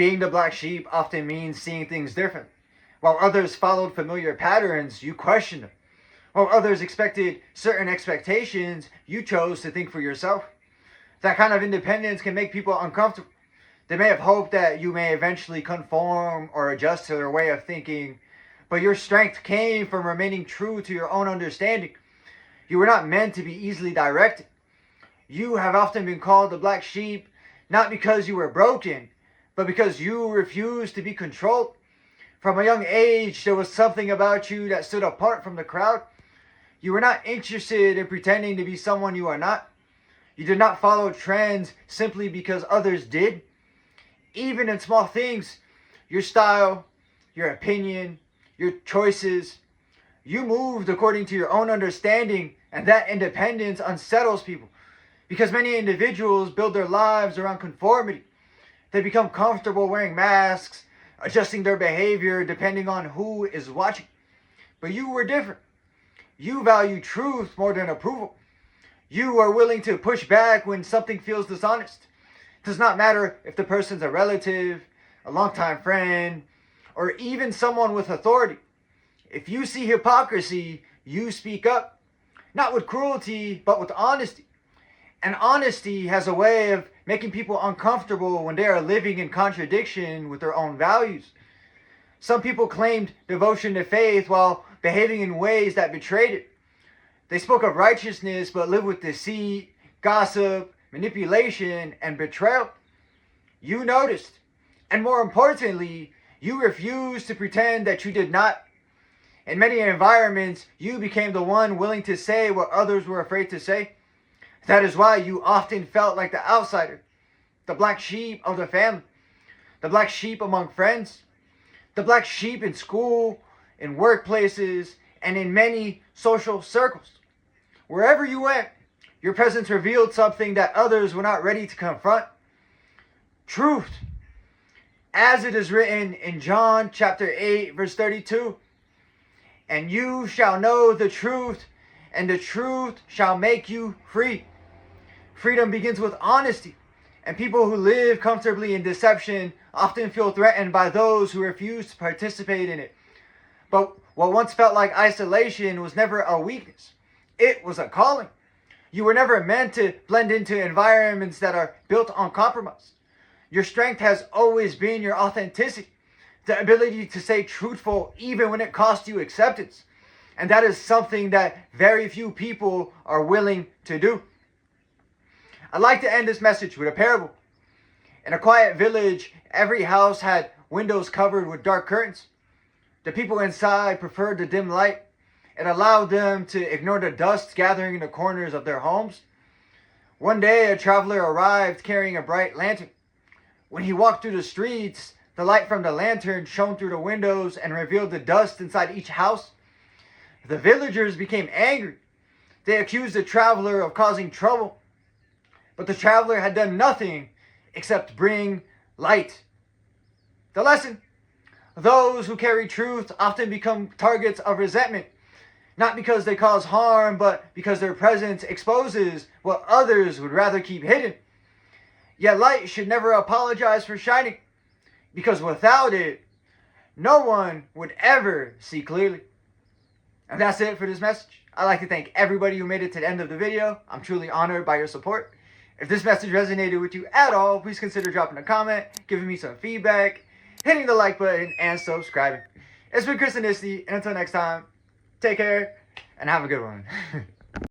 Being the black sheep often means seeing things different. While others followed familiar patterns, you questioned them. While others expected certain expectations, you chose to think for yourself. That kind of independence can make people uncomfortable. They may have hoped that you may eventually conform or adjust to their way of thinking, but your strength came from remaining true to your own understanding. You were not meant to be easily directed. You have often been called the black sheep, not because you were broken, but because you refused to be controlled. From a young age, there was something about you that stood apart from the crowd. You were not interested in pretending to be someone you are not. You did not follow trends simply because others did. Even in small things, your style, your opinion, your choices, you moved according to your own understanding, and that independence unsettles people. Because many individuals build their lives around conformity. They become comfortable wearing masks, adjusting their behavior depending on who is watching. But you were different. You value truth more than approval. You are willing to push back when something feels dishonest. It does not matter if the person's a relative, a longtime friend, or even someone with authority. If you see hypocrisy, you speak up. Not with cruelty, but with honesty. And honesty has a way of making people uncomfortable when they are living in contradiction with their own values. Some people claimed devotion to faith while behaving in ways that betrayed it. They spoke of righteousness but lived with deceit, gossip, manipulation, and betrayal. You noticed. And more importantly, you refused to pretend that you did not. In many environments, you became the one willing to say what others were afraid to say. That is why you often felt like the outsider, the black sheep of the family, the black sheep among friends, the black sheep in school, in workplaces, and in many social circles. Wherever you went, your presence revealed something that others were not ready to confront. Truth. As it is written in John chapter 8, verse 32. And you shall know the truth, and the truth shall make you free. Freedom begins with honesty, and people who live comfortably in deception often feel threatened by those who refuse to participate in it. But what once felt like isolation was never a weakness. It was a calling. You were never meant to blend into environments that are built on compromise. Your strength has always been your authenticity, the ability to stay truthful even when it costs you acceptance. And that is something that very few people are willing to do. I'd like to end this message with a parable. In a quiet village, every house had windows covered with dark curtains. The people inside preferred the dim light. It allowed them to ignore the dust gathering in the corners of their homes. One day, a traveler arrived carrying a bright lantern. When he walked through the streets, the light from the lantern shone through the windows and revealed the dust inside each house. The villagers became angry. They accused the traveler of causing trouble. But the traveler had done nothing except bring light. The lesson: those who carry truth often become targets of resentment. Not because they cause harm, but because their presence exposes what others would rather keep hidden. Yet light should never apologize for shining, because without it, no one would ever see clearly. And that's it for this message. I'd like to thank everybody who made it to the end of the video. I'm truly honored by your support. If this message resonated with you at all, please consider dropping a comment, giving me some feedback, hitting the like button, and subscribing. It's been Chris Anisti, and until next time, take care and have a good one.